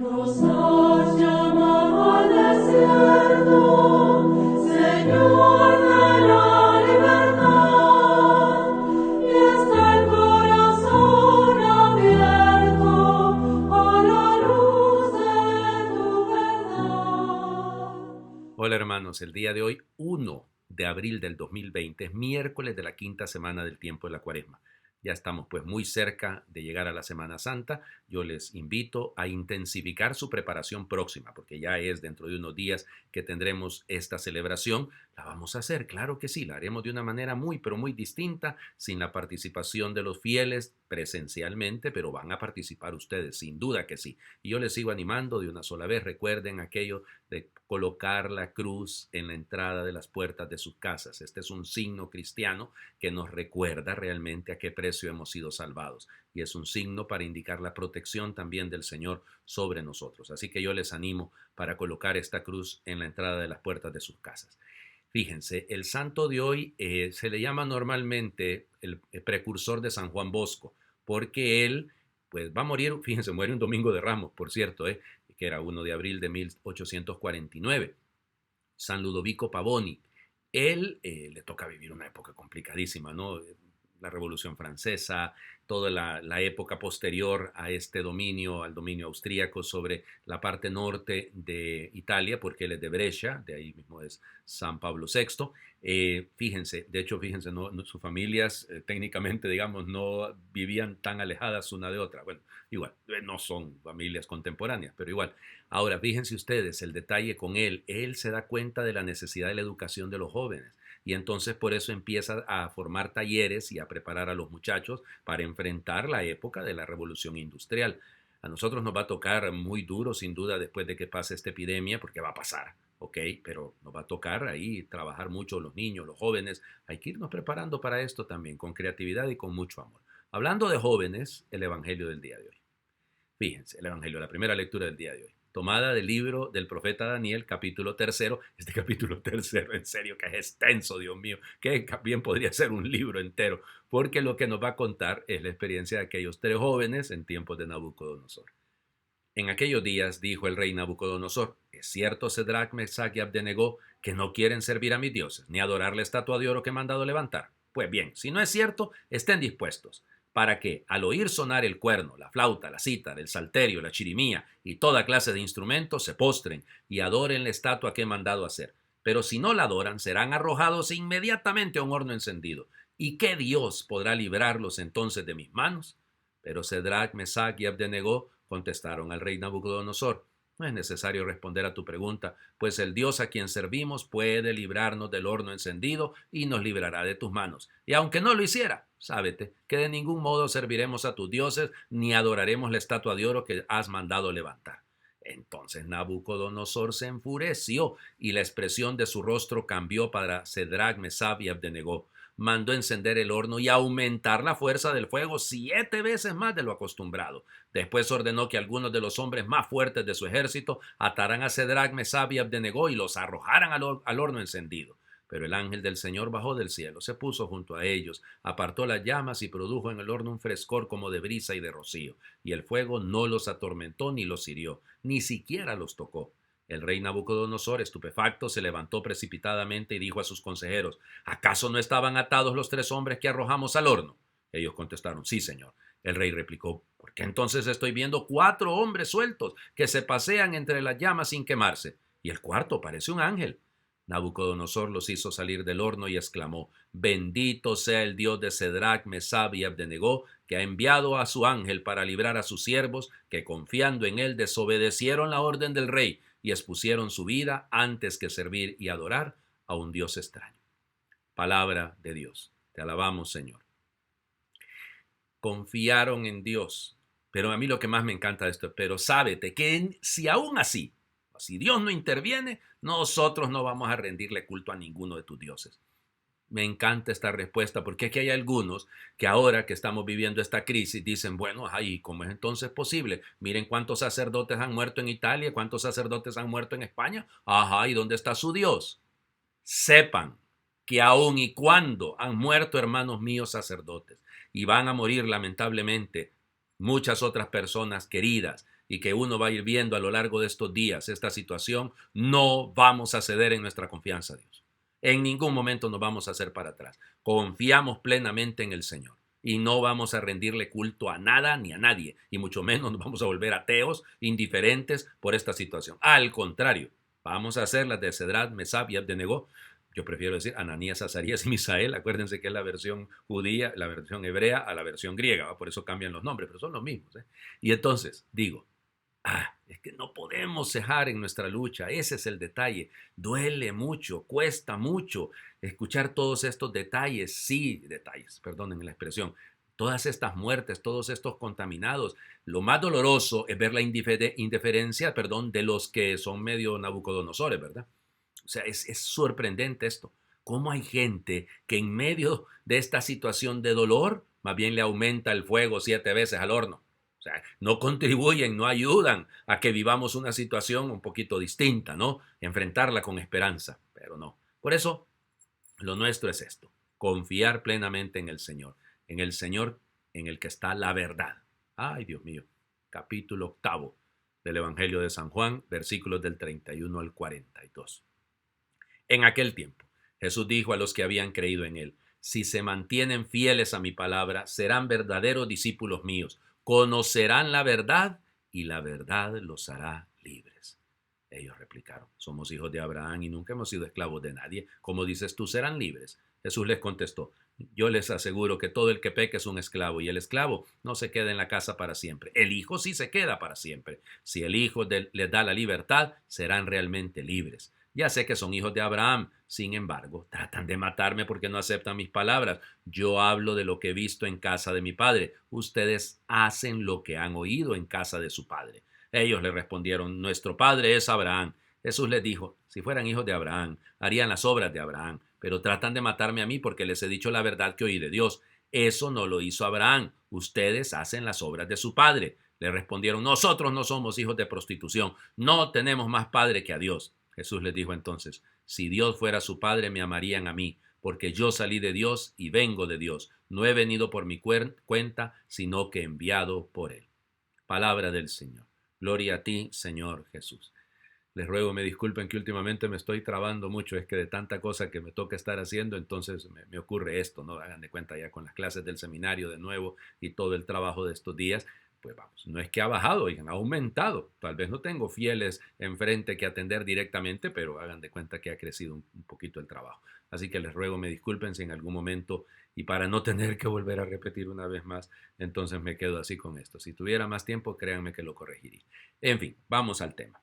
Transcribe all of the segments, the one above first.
Nos has llamado al desierto, Señor de la libertad, y está el corazón abierto a la luz de tu verdad. Hola hermanos, el día de hoy, 1 de abril del 2020, es miércoles de la quinta semana del tiempo de la Cuaresma. Ya estamos pues muy cerca de llegar a la Semana Santa. Yo les invito a intensificar su preparación próxima, porque ya es dentro de unos días que tendremos esta celebración. La vamos a hacer, claro que sí, la haremos de una manera muy, pero muy distinta, sin la participación de los fieles presencialmente, pero van a participar ustedes, sin duda que sí. Y yo les sigo animando de una sola vez. Recuerden aquello de colocar la cruz en la entrada de las puertas de sus casas. Este es un signo cristiano que nos recuerda realmente a qué precio hemos sido salvados, y es un signo para indicar la protección también del Señor sobre nosotros. Así que yo les animo para colocar esta cruz en la entrada de las puertas de sus casas. Fíjense, el santo de hoy se le llama normalmente el precursor de San Juan Bosco, porque él pues va a morir. Fíjense, muere un domingo de Ramos, por cierto, que era 1 de abril de 1849. San Ludovico Pavoni. Él le toca vivir una época complicadísima, ¿no? La Revolución Francesa, toda la época posterior a este dominio, al dominio austríaco sobre la parte norte de Italia, porque él es de Brescia, de ahí mismo es San Pablo VI. Fíjense, de hecho, fíjense, sus familias técnicamente, digamos, no vivían tan alejadas una de otra. Bueno, igual, no son familias contemporáneas, pero igual. Ahora, fíjense ustedes el detalle con él se da cuenta de la necesidad de la educación de los jóvenes, y entonces por eso empieza a formar talleres y a preparar a los muchachos para enfrentar la época de la revolución industrial. A nosotros nos va a tocar muy duro, sin duda, después de que pase esta epidemia, porque va a pasar, ¿ok? Pero nos va a tocar ahí trabajar mucho los niños, los jóvenes. Hay que irnos preparando para esto también, con creatividad y con mucho amor. Hablando de jóvenes, el Evangelio del día de hoy. Fíjense, el Evangelio, la primera lectura del día de hoy, tomada del libro del profeta Daniel, capítulo tercero. Este capítulo tercero, en serio, que es extenso, Dios mío, que bien podría ser un libro entero, porque lo que nos va a contar es la experiencia de aquellos tres jóvenes en tiempos de Nabucodonosor. En aquellos días dijo el rey Nabucodonosor: ¿es cierto, Cedrac, Mesach y Abdenegó, que no quieren servir a mis dioses, ni adorar la estatua de oro que he mandado levantar? Pues bien, si no es cierto, estén dispuestos, para que, al oír sonar el cuerno, la flauta, la cítara, el salterio, la chirimía y toda clase de instrumentos, se postren y adoren la estatua que he mandado hacer. Pero si no la adoran, serán arrojados inmediatamente a un horno encendido. ¿Y qué Dios podrá librarlos entonces de mis manos? Pero Cedrac, Mesach y Abdenegó contestaron al rey Nabucodonosor: no es necesario responder a tu pregunta, pues el Dios a quien servimos puede librarnos del horno encendido y nos librará de tus manos. Y aunque no lo hiciera, sábete que de ningún modo serviremos a tus dioses ni adoraremos la estatua de oro que has mandado levantar. Entonces Nabucodonosor se enfureció y la expresión de su rostro cambió para Cedrac, Mesach y Abdenegó. Mandó encender el horno y aumentar la fuerza del fuego 7 veces más de lo acostumbrado. Después ordenó que algunos de los hombres más fuertes de su ejército ataran a Cedrac, Mesach y Abdenegó y los arrojaran al horno encendido. Pero el ángel del Señor bajó del cielo, se puso junto a ellos, apartó las llamas y produjo en el horno un frescor como de brisa y de rocío, y el fuego no los atormentó ni los hirió, ni siquiera los tocó. El rey Nabucodonosor, estupefacto, se levantó precipitadamente y dijo a sus consejeros: ¿acaso no estaban atados los tres hombres que arrojamos al horno? Ellos contestaron: sí, señor. El rey replicó: ¿por qué entonces estoy viendo 4 hombres sueltos que se pasean entre las llamas sin quemarse? Y el cuarto parece un ángel. Nabucodonosor los hizo salir del horno y exclamó: bendito sea el Dios de Cedrac, Mesach y Abdenegó, que ha enviado a su ángel para librar a sus siervos, que confiando en él desobedecieron la orden del rey y expusieron su vida antes que servir y adorar a un Dios extraño. Palabra de Dios. Te alabamos, Señor. Confiaron en Dios. Pero a mí lo que más me encanta de esto, pero sábete que si aún así, si Dios no interviene, nosotros no vamos a rendirle culto a ninguno de tus dioses. Me encanta esta respuesta, porque es que hay algunos que ahora que estamos viviendo esta crisis dicen: bueno, ay, ¿cómo es entonces posible? Miren cuántos sacerdotes han muerto en Italia, cuántos sacerdotes han muerto en España. Ajá, ¿y dónde está su Dios? Sepan que aun y cuando han muerto hermanos míos sacerdotes, y van a morir lamentablemente muchas otras personas queridas y que uno va a ir viendo a lo largo de estos días esta situación, no vamos a ceder en nuestra confianza a Dios. En ningún momento nos vamos a hacer para atrás. Confiamos plenamente en el Señor y no vamos a rendirle culto a nada ni a nadie, y mucho menos nos vamos a volver ateos, indiferentes por esta situación. Al contrario, vamos a hacer las de Cedrat, Mesab y Abednego. Yo prefiero decir Ananías, Azarías y Misael. Acuérdense que es la versión judía, la versión hebrea a la versión griega, ¿va? Por eso cambian los nombres, pero son los mismos, ¿eh? Y entonces digo, es que no podemos cejar en nuestra lucha. Ese es el detalle. Duele mucho, cuesta mucho escuchar todos estos detalles. Sí, detalles, perdonen la expresión. Todas estas muertes, todos estos contaminados. Lo más doloroso es ver la indiferencia, de los que son medio Nabucodonosores, ¿verdad? O sea, es sorprendente esto. Cómo hay gente que en medio de esta situación de dolor, más bien le aumenta el fuego 7 veces al horno. O sea, no contribuyen, no ayudan a que vivamos una situación un poquito distinta, ¿no? Enfrentarla con esperanza, pero no. Por eso, lo nuestro es esto, confiar plenamente en el Señor en el que está la verdad. Ay, Dios mío, capítulo 8 del Evangelio de San Juan, versículos del 31 al 42. En aquel tiempo, Jesús dijo a los que habían creído en él, si se mantienen fieles a mi palabra, serán verdaderos discípulos míos, conocerán la verdad y la verdad los hará libres. Ellos replicaron, somos hijos de Abraham y nunca hemos sido esclavos de nadie. Como dices tú, serán libres. Jesús les contestó, yo les aseguro que todo el que peque es un esclavo y el esclavo no se queda en la casa para siempre. El Hijo sí se queda para siempre. Si el Hijo les da la libertad, serán realmente libres. Ya sé que son hijos de Abraham, sin embargo, tratan de matarme porque no aceptan mis palabras. Yo hablo de lo que he visto en casa de mi padre. Ustedes hacen lo que han oído en casa de su padre. Ellos le respondieron, nuestro padre es Abraham. Jesús les dijo, si fueran hijos de Abraham, harían las obras de Abraham, pero tratan de matarme a mí porque les he dicho la verdad que oí de Dios. Eso no lo hizo Abraham. Ustedes hacen las obras de su padre. Le respondieron, nosotros no somos hijos de prostitución. No tenemos más padre que a Dios. Jesús les dijo entonces, si Dios fuera su padre, me amarían a mí, porque yo salí de Dios y vengo de Dios. No he venido por mi cuenta, sino que enviado por él. Palabra del Señor. Gloria a ti, Señor Jesús. Les ruego me disculpen que últimamente me estoy trabando mucho, es que de tanta cosa que me toca estar haciendo, entonces me ocurre esto, ¿no? Hagan de cuenta ya con las clases del seminario de nuevo y todo el trabajo de estos días, pues vamos, no es que ha bajado, oigan, ha aumentado. Tal vez no tengo fieles enfrente que atender directamente, pero hagan de cuenta que ha crecido un poquito el trabajo. Así que les ruego me disculpen si en algún momento, y para no tener que volver a repetir una vez más, entonces me quedo así con esto. Si tuviera más tiempo, créanme que lo corregiría. En fin, vamos al tema.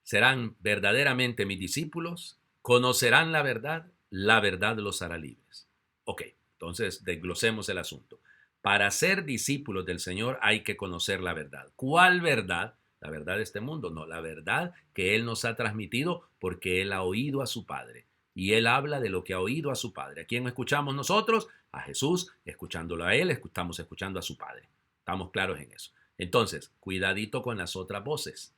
Serán verdaderamente mis discípulos, conocerán la verdad los hará libres. Ok, entonces desglosemos el asunto. Para ser discípulos del Señor hay que conocer la verdad. ¿Cuál verdad? La verdad de este mundo, no, la verdad que Él nos ha transmitido porque Él ha oído a su Padre. Y Él habla de lo que ha oído a su Padre. ¿A quién escuchamos nosotros? A Jesús, escuchándolo a Él, estamos escuchando a su Padre. Estamos claros en eso. Entonces, cuidadito con las otras voces.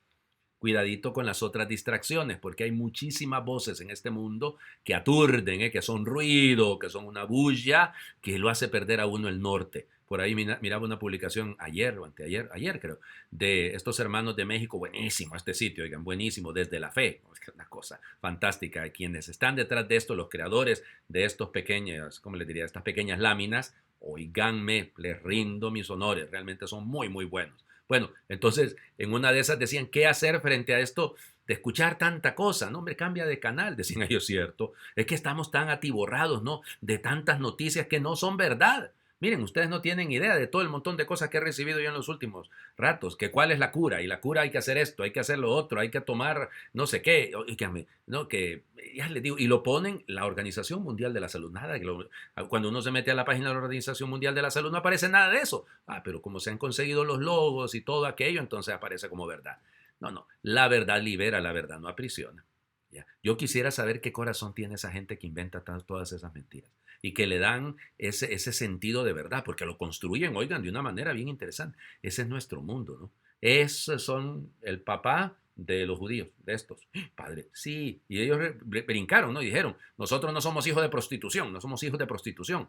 Cuidadito con las otras distracciones, porque hay muchísimas voces en este mundo que aturden, que son ruido, que son una bulla, que lo hace perder a uno el norte. Por ahí miraba una publicación ayer o anteayer, ayer creo, de estos hermanos de México, buenísimo este sitio, oigan, buenísimo, desde la fe, es una cosa fantástica. Quienes están detrás de esto, los creadores de estos pequeños, ¿cómo les diría? Estas pequeñas láminas, oiganme, les rindo mis honores, realmente son muy, muy buenos. Bueno, entonces en una de esas decían, ¿qué hacer frente a esto de escuchar tanta cosa? No, hombre, cambia de canal, decían ellos, cierto. Es que estamos tan atiborrados, ¿no? De tantas noticias que no son verdad. Miren, ustedes no tienen idea de todo el montón de cosas que he recibido yo en los últimos ratos, que cuál es la cura, y la cura hay que hacer esto, hay que hacer lo otro, hay que tomar no sé qué, no, que ya les digo, y lo ponen la Organización Mundial de la Salud, nada, cuando uno se mete a la página de la Organización Mundial de la Salud no aparece nada de eso, pero como se han conseguido los logos y todo aquello, entonces aparece como verdad. No, la verdad libera, la verdad no aprisiona. ¿Ya? Yo quisiera saber qué corazón tiene esa gente que inventa todas esas mentiras y que le dan ese sentido de verdad, porque lo construyen, oigan, de una manera bien interesante. Ese es nuestro mundo, ¿no? Esos son el papá de los judíos, de estos. Padre, sí, y ellos brincaron, ¿no? Y dijeron, nosotros no somos hijos de prostitución, no somos hijos de prostitución.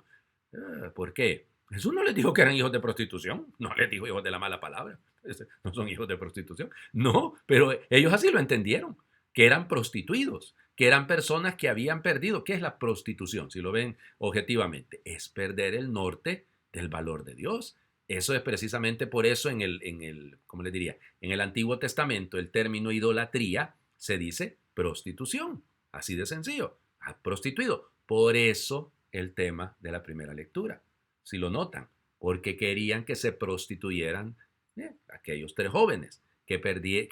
¿Por qué? Jesús no les dijo que eran hijos de prostitución, no les dijo hijos de la mala palabra, no son hijos de prostitución, no, pero ellos así lo entendieron, que eran prostituidos, que eran personas que habían perdido. ¿Qué es la prostitución? Si lo ven objetivamente, es perder el norte del valor de Dios. Eso es precisamente por eso ¿cómo les diría? En el Antiguo Testamento el término idolatría se dice prostitución, así de sencillo, prostituido. Por eso el tema de la primera lectura, si lo notan, porque querían que se prostituyeran aquellos tres jóvenes, que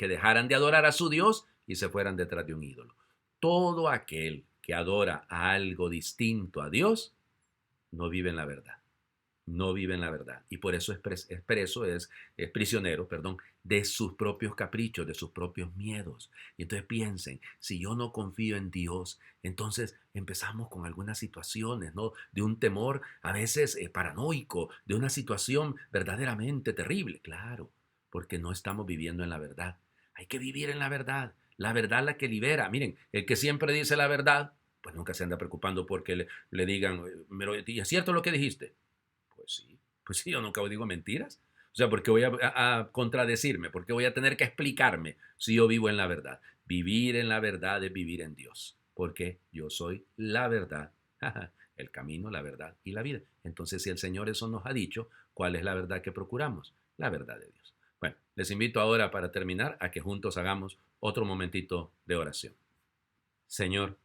dejaran de adorar a su Dios y se fueran detrás de un ídolo. Todo aquel que adora a algo distinto a Dios no vive en la verdad. No vive en la verdad. Y por eso es prisionero, perdón, de sus propios caprichos, de sus propios miedos. Y entonces piensen, si yo no confío en Dios, entonces empezamos con algunas situaciones, ¿no? De un temor a veces paranoico, de una situación verdaderamente terrible. Claro, porque no estamos viviendo en la verdad. Hay que vivir en la verdad. La verdad la que libera. Miren, el que siempre dice la verdad, pues nunca se anda preocupando porque le digan, ¿y es cierto lo que dijiste? Pues sí, yo nunca digo mentiras. O sea, ¿por qué voy a contradecirme? ¿Por qué voy a tener que explicarme si yo vivo en la verdad? Vivir en la verdad es vivir en Dios, porque yo soy la verdad, el camino, la verdad y la vida. Entonces, si el Señor eso nos ha dicho, ¿cuál es la verdad que procuramos? La verdad de Dios. Bueno, les invito ahora para terminar a que juntos hagamos otro momentito de oración. Señor,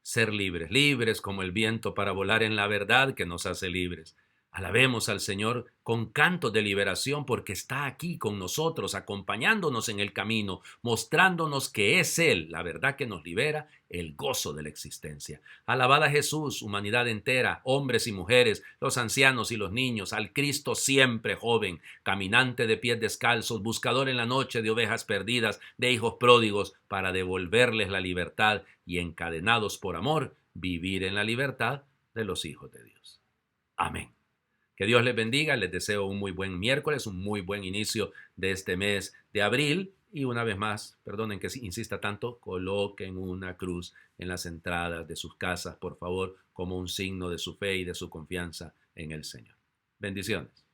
ser libres, libres como el viento para volar en la verdad que nos hace libres. Alabemos al Señor con cantos de liberación porque está aquí con nosotros, acompañándonos en el camino, mostrándonos que es Él, la verdad que nos libera, el gozo de la existencia. Alabad a Jesús, humanidad entera, hombres y mujeres, los ancianos y los niños, al Cristo siempre joven, caminante de pies descalzos, buscador en la noche de ovejas perdidas, de hijos pródigos, para devolverles la libertad y encadenados por amor, vivir en la libertad de los hijos de Dios. Amén. Que Dios les bendiga, les deseo un muy buen miércoles, un muy buen inicio de este mes de abril y una vez más, perdonen que insista tanto, coloquen una cruz en las entradas de sus casas, por favor, como un signo de su fe y de su confianza en el Señor. Bendiciones.